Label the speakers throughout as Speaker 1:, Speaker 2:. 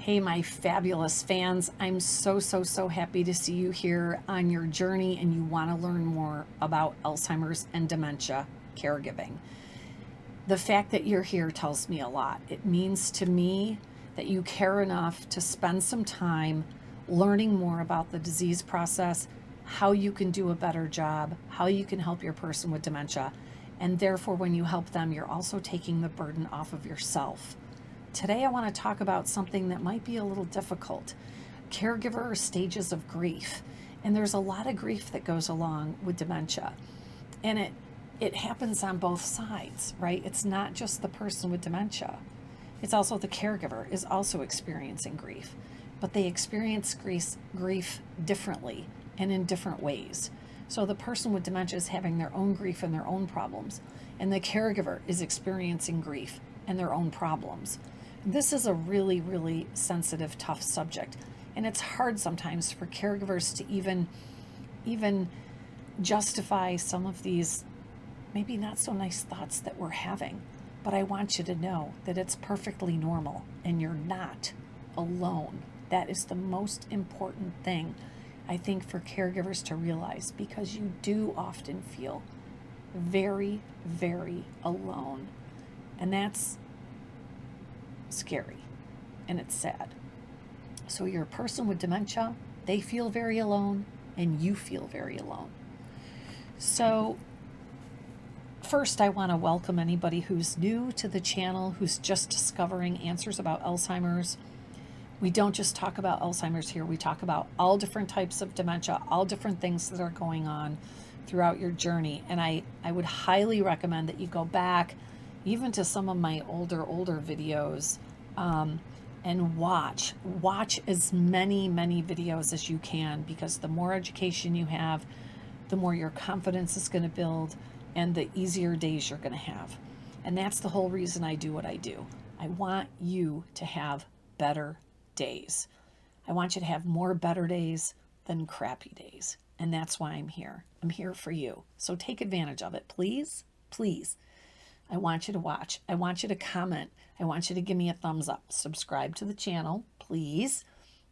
Speaker 1: Hey, my fabulous fans. I'm so happy to see you here on your journey and you want to learn more about Alzheimer's and dementia caregiving. The fact that you're here tells me a lot. It means to me that you care enough to spend some time learning more about the disease process, how you can do a better job, how you can help your person with dementia. And therefore, when you help them, you're also taking the burden off of yourself. Today, I want to talk about something that might be a little difficult. Caregiver stages of grief. And there's a lot of grief that goes along with dementia. And it happens on both sides, right? It's not just the person with dementia. It's also the caregiver is also experiencing grief. But they experience grief differently and in different ways. So the person with dementia is having their own grief and their own problems. And the caregiver is experiencing grief and their own problems. This is a really sensitive, tough subject. And it's hard sometimes for caregivers to even justify some of these maybe not so nice thoughts that we're having. But I want you to know that it's perfectly normal and you're not alone. That is the most important thing, I think, for caregivers to realize, because you do often feel very alone. And that's scary and it's sad. So you're a person with dementia, they feel very alone, and you feel very alone. So first, I want to welcome anybody who's new to the channel, who's just discovering answers about Alzheimer's. We don't just talk about Alzheimer's here. We talk about all different types of dementia, all different things that are going on throughout your journey. And I would highly recommend that you go back even to some of my older videos and watch as many videos as you can, because the more education you have, the more your confidence is going to build and the easier days you're going to have. And that's the whole reason I do what I do. I want you to have better days. I want you to have more better days than crappy days. And that's why I'm here. I'm here for you. So take advantage of it, please. I want you to watch. I want you to comment. I want you to give me a thumbs up. Subscribe to the channel, please.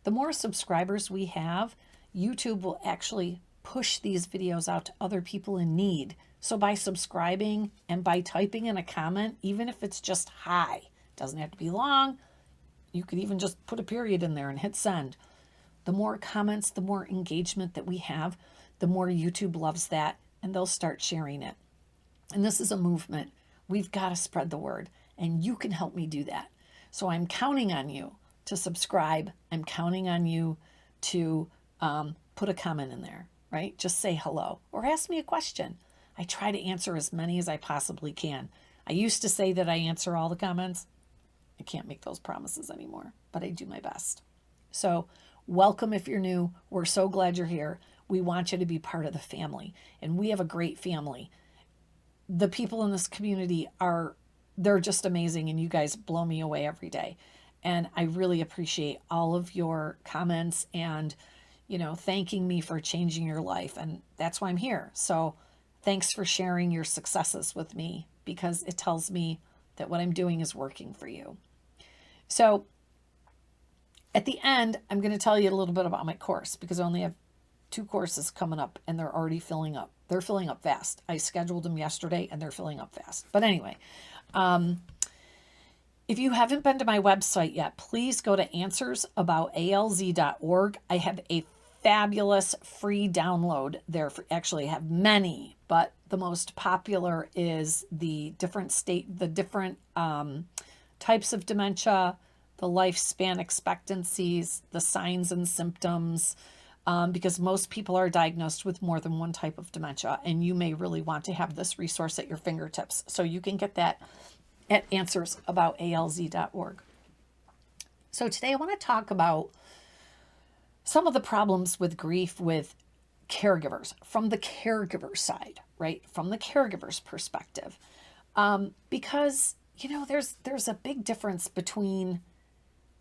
Speaker 1: The more subscribers we have, YouTube will actually push these videos out to other people in need. So by subscribing and by typing in a comment, even if it's just hi, doesn't have to be long. You could even just put a period in there and hit send. The more comments, the more engagement that we have, the more YouTube loves that, and they'll start sharing it. And this is a movement. We've got to spread the word, and you can help me do that. So I'm counting on you to subscribe. I'm counting on you to put a comment in there, right? Just say hello or ask me a question. I try to answer as many as I possibly can. I used to say that I answer all the comments. I can't make those promises anymore, but I do my best. So welcome if you're new. We're so glad you're here. We want you to be part of the family, and we have a great family. The people in this community they're just amazing, and you guys blow me away every day. And I really appreciate all of your comments and, thanking me for changing your life. And that's why I'm here. So thanks for sharing your successes with me, because it tells me that what I'm doing is working for you. So at the end, I'm going to tell you a little bit about my course, because I only have 2 courses coming up and they're already filling up. They're filling up fast. I scheduled them yesterday and they're filling up fast. But anyway, if you haven't been to my website yet, please go to answersabout.alz.org. I have a fabulous free download there. Actually, I have many, but the most popular is the different types of dementia, the lifespan expectancies, the signs and symptoms, because most people are diagnosed with more than one type of dementia, and you may really want to have this resource at your fingertips. So you can get that at answersabout.alz.org. So today I want to talk about some of the problems with grief with caregivers from the caregiver side, right? From the caregiver's perspective. Because, there's a big difference between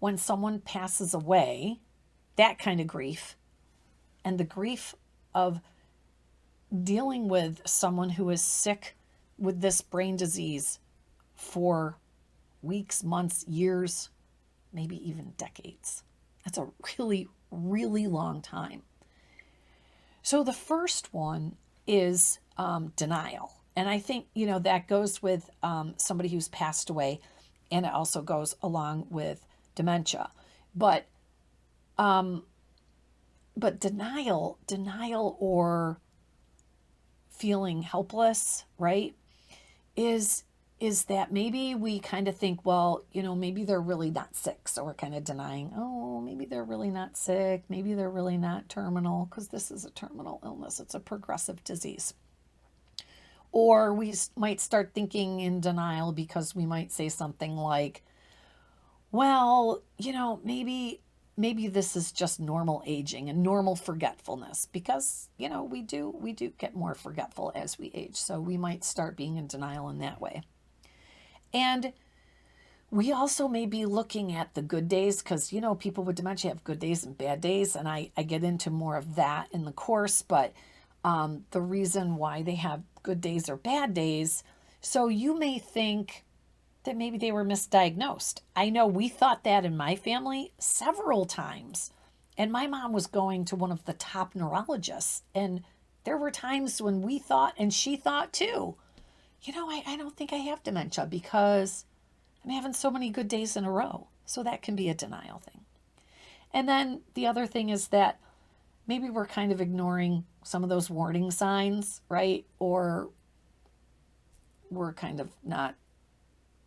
Speaker 1: when someone passes away, that kind of grief, and the grief of dealing with someone who is sick with this brain disease for weeks, months, years, maybe even decades. That's a really, really long time. So the first one is denial. And I think, that goes with somebody who's passed away, and it also goes along with dementia. But denial or feeling helpless, right, is that maybe we kind of think, well, maybe they're really not sick. So we're kind of denying, oh, maybe they're really not sick. Maybe they're really not terminal, because this is a terminal illness. It's a progressive disease. Or we might start thinking in denial because we might say something like, well, maybe this is just normal aging and normal forgetfulness, because, we do get more forgetful as we age. So we might start being in denial in that way. And we also may be looking at the good days, because, people with dementia have good days and bad days. And I get into more of that in the course, but the reason why they have good days or bad days. So you may think that maybe they were misdiagnosed. I know we thought that in my family several times. And my mom was going to one of the top neurologists. And there were times when we thought, and she thought too, I don't think I have dementia because I'm having so many good days in a row. So that can be a denial thing. And then the other thing is that maybe we're kind of ignoring some of those warning signs, right? Or we're kind of not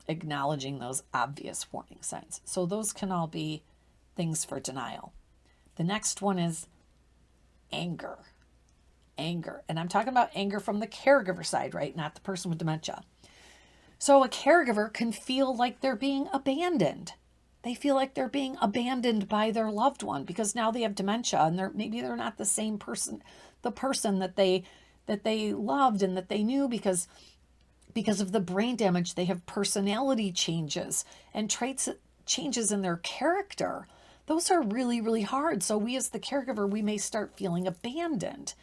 Speaker 1: acknowledging those obvious warning signs. So those can all be things for denial. The next one is anger. Anger. And I'm talking about anger from the caregiver side, right? Not the person with dementia. So a caregiver can feel like they're being abandoned. They feel like they're being abandoned by their loved one because now they have dementia, and maybe they're not the same person, the person that they loved and that they knew, because of the brain damage. They have personality changes and traits changes in their character. Those are really, really hard. So we as the caregiver, we may start feeling abandoned.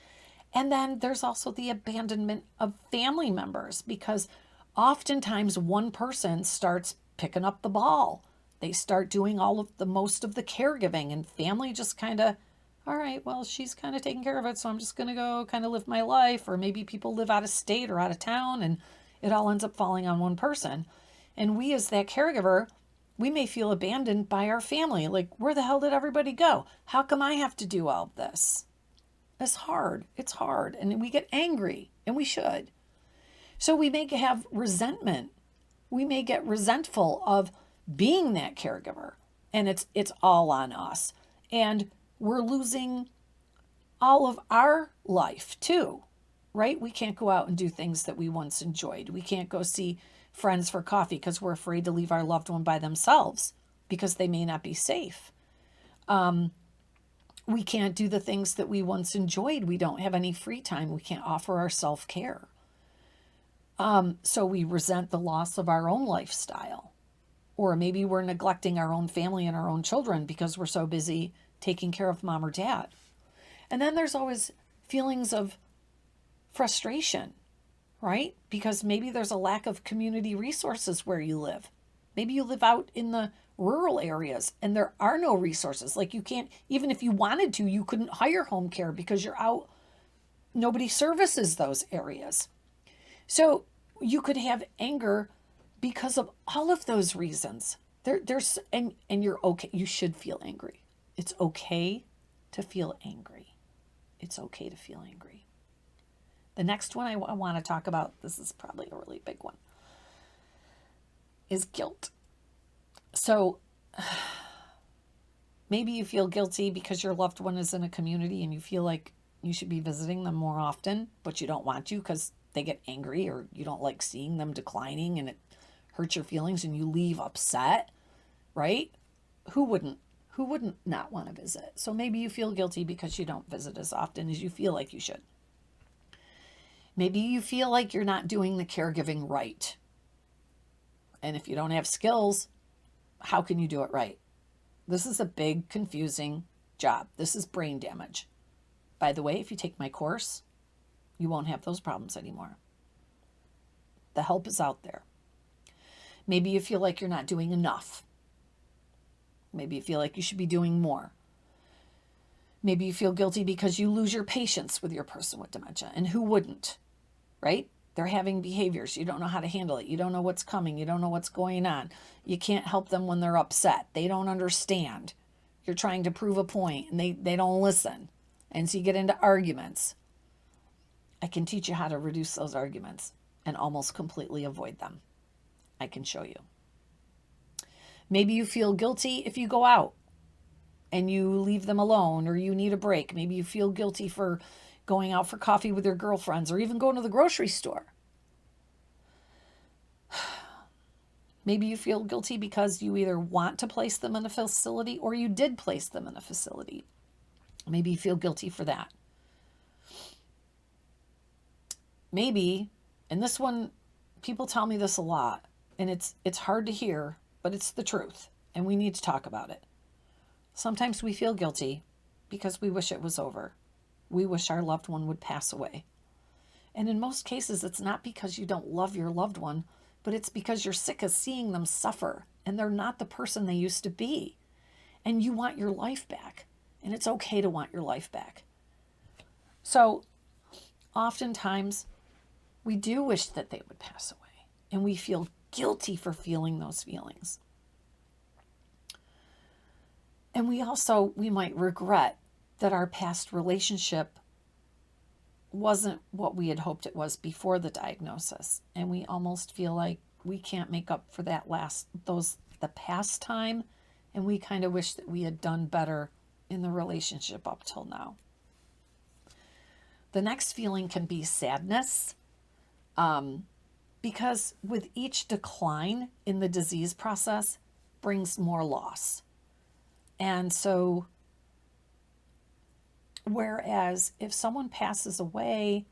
Speaker 1: And then there's also the abandonment of family members, because oftentimes one person starts picking up the ball. They start doing most of the caregiving, and family just kind of, all right, well, she's kind of taking care of it, so I'm just going to go kind of live my life. Or maybe people live out of state or out of town, and it all ends up falling on one person. And we as that caregiver, we may feel abandoned by our family. Like, where the hell did everybody go? How come I have to do all of this? It's hard. It's hard. And we get angry, and we should. So we may have resentment. We may get resentful of being that caregiver, and it's all on us. And we're losing all of our life too, right? We can't go out and do things that we once enjoyed. We can't go see friends for coffee because we're afraid to leave our loved one by themselves because they may not be safe. We can't do the things that we once enjoyed. We don't have any free time. We can't offer our self-care. So we resent the loss of our own lifestyle. Or maybe we're neglecting our own family and our own children because we're so busy taking care of mom or dad. And then there's always feelings of frustration, right? Because maybe there's a lack of community resources where you live. Maybe you live out in the rural areas and there are no resources. Like, you can't, even if you wanted to, you couldn't hire home care because you're out. Nobody services those areas. So you could have anger because of all of those reasons. There's and you're okay. You should feel angry. It's okay to feel angry. It's okay to feel angry. The next one I want to talk about, this is probably a really big one, is guilt. So maybe you feel guilty because your loved one is in a community and you feel like you should be visiting them more often, but you don't want to because they get angry, or you don't like seeing them declining and it hurts your feelings and you leave upset, right? Who wouldn't not want to visit? So maybe you feel guilty because you don't visit as often as you feel like you should. Maybe you feel like you're not doing the caregiving right. And if you don't have skills, how can you do it right? This is a big, confusing job. This is brain damage. By the way, if you take my course, you won't have those problems anymore. The help is out there. Maybe you feel like you're not doing enough. Maybe you feel like you should be doing more. Maybe you feel guilty because you lose your patience with your person with dementia. And who wouldn't, right? They're having behaviors. You don't know how to handle it. You don't know what's coming. You don't know what's going on. You can't help them when they're upset. They don't understand. You're trying to prove a point and they don't listen. And so you get into arguments. I can teach you how to reduce those arguments and almost completely avoid them. I can show you. Maybe you feel guilty if you go out and you leave them alone, or you need a break. Maybe you feel guilty for going out for coffee with your girlfriends, or even going to the grocery store. Maybe you feel guilty because you either want to place them in a facility or you did place them in a facility. Maybe you feel guilty for that. Maybe, and this one, people tell me this a lot, and it's hard to hear, but it's the truth, and we need to talk about it. Sometimes we feel guilty because we wish it was over. We wish our loved one would pass away. And in most cases, it's not because you don't love your loved one, but it's because you're sick of seeing them suffer and they're not the person they used to be. And you want your life back. And it's okay to want your life back. So oftentimes we do wish that they would pass away, and we feel guilty for feeling those feelings. And we might regret that our past relationship wasn't what we had hoped it was before the diagnosis. And we almost feel like we can't make up for the past time. And we kind of wish that we had done better in the relationship up till now. The next feeling can be sadness, because with each decline in the disease process brings more loss. And so, whereas if someone passes away,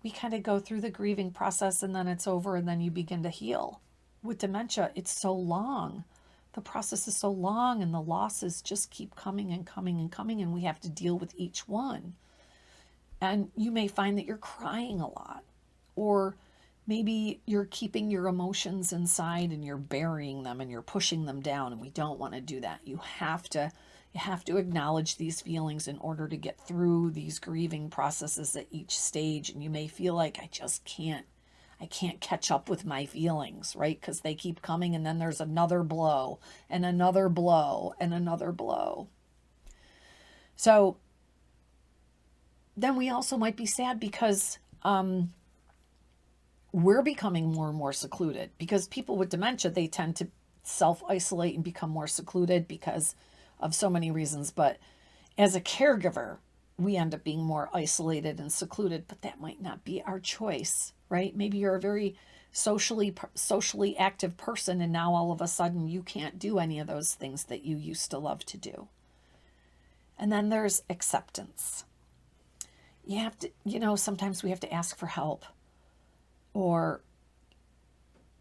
Speaker 1: we kind of go through the grieving process and then it's over and then you begin to heal. With dementia, it's so long. The process is so long and the losses just keep coming and coming and coming, and we have to deal with each one. And you may find that you're crying a lot, or maybe you're keeping your emotions inside and you're burying them and you're pushing them down, and we don't want to do that. You have to acknowledge these feelings in order to get through these grieving processes at each stage. And you may feel like I can't catch up with my feelings, right? Because they keep coming, and then there's another blow and another blow and another blow. So then we also might be sad because we're becoming more and more secluded, because people with dementia, they tend to self-isolate and become more secluded because of so many reasons. But as a caregiver, we end up being more isolated and secluded, but that might not be our choice, right? Maybe you're a very socially active person, and now all of a sudden you can't do any of those things that you used to love to do. And then there's acceptance. You have to, sometimes we have to ask for help, or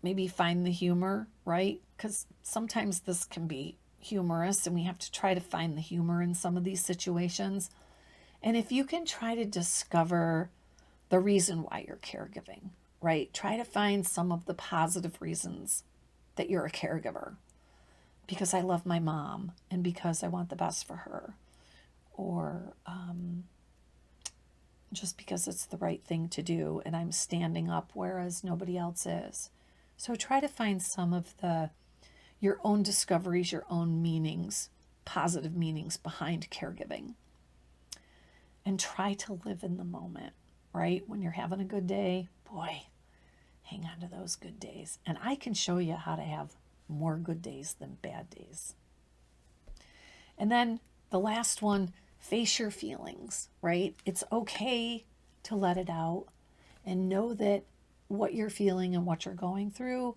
Speaker 1: maybe find the humor, right? Because sometimes this can be humorous, and we have to try to find the humor in some of these situations. And if you can try to discover the reason why you're caregiving, right? Try to find some of the positive reasons that you're a caregiver. Because I love my mom, and because I want the best for her. Or just because it's the right thing to do and I'm standing up whereas nobody else is. So try to find some of your own discoveries, your own meanings, positive meanings behind caregiving. And try to live in the moment, right? When you're having a good day, boy, hang on to those good days. And I can show you how to have more good days than bad days. And then the last one, face your feelings, right? It's okay to let it out and know that what you're feeling and what you're going through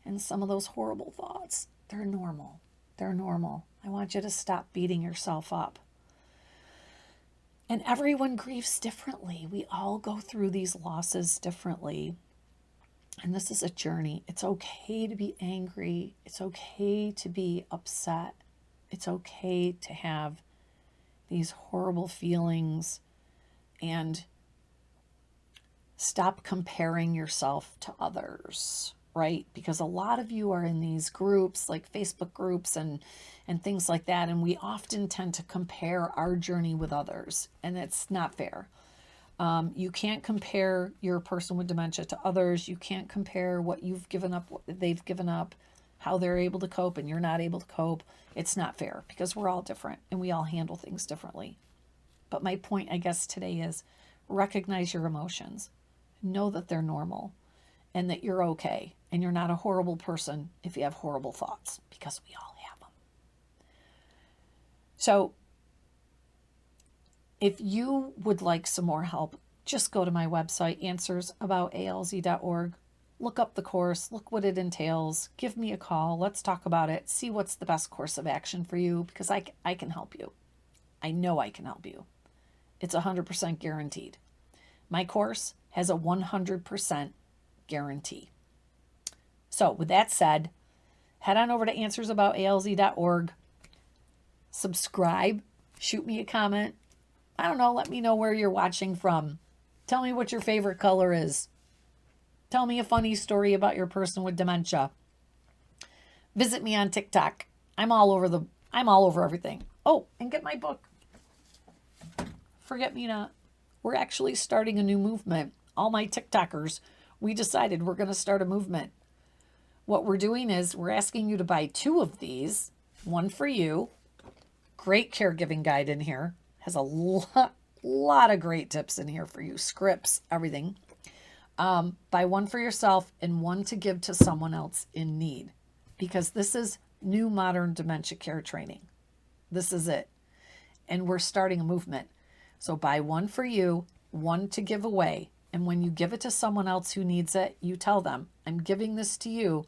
Speaker 1: and some of those horrible thoughts, they're normal. They're normal. I want you to stop beating yourself up. And everyone grieves differently. We all go through these losses differently. And this is a journey. It's okay to be angry. It's okay to be upset. It's okay to have these horrible feelings, and stop comparing yourself to others, right? Because a lot of you are in these groups like Facebook groups and things like that, and we often tend to compare our journey with others, and it's not fair. You can't compare your person with dementia to others. You can't compare what you've given up, what they've given up, how they're able to cope and you're not able to cope. It's not fair because we're all different and we all handle things differently. But my point, I guess, today is recognize your emotions. Know that they're normal and that you're okay and you're not a horrible person if you have horrible thoughts, because we all have them. So if you would like some more help, just go to my website, answersabout.alz.org. Look up the course, look what it entails, give me a call, let's talk about it, see what's the best course of action for you, because I can help you. I know I can help you. It's 100% guaranteed. My course has a 100% guarantee. So with that said, head on over to answersabout.alz.org, subscribe, shoot me a comment. I don't know, let me know where you're watching from. Tell me what your favorite color is. Tell me a funny story about your person with dementia. Visit me on TikTok. I'm all over everything. Oh, and get my book. Forget Me Not. We're actually starting a new movement. All my TikTokers, we decided we're going to start a movement. What we're doing is we're asking you to buy 2 of these, one for you. Great caregiving guide in here. Has a lot of great tips in here for you, scripts, everything. Buy one for yourself and one to give to someone else in need, because this is new modern dementia care training. This is it. And we're starting a movement. So buy one for you, one to give away. And when you give it to someone else who needs it, you tell them, I'm giving this to you,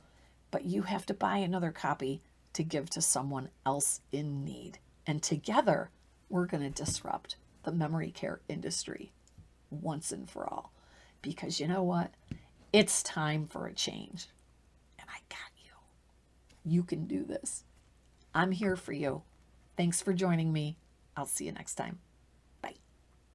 Speaker 1: but you have to buy another copy to give to someone else in need. And together, we're going to disrupt the memory care industry once and for all. Because you know what? It's time for a change. And I got you. You can do this. I'm here for you. Thanks for joining me. I'll see you next time.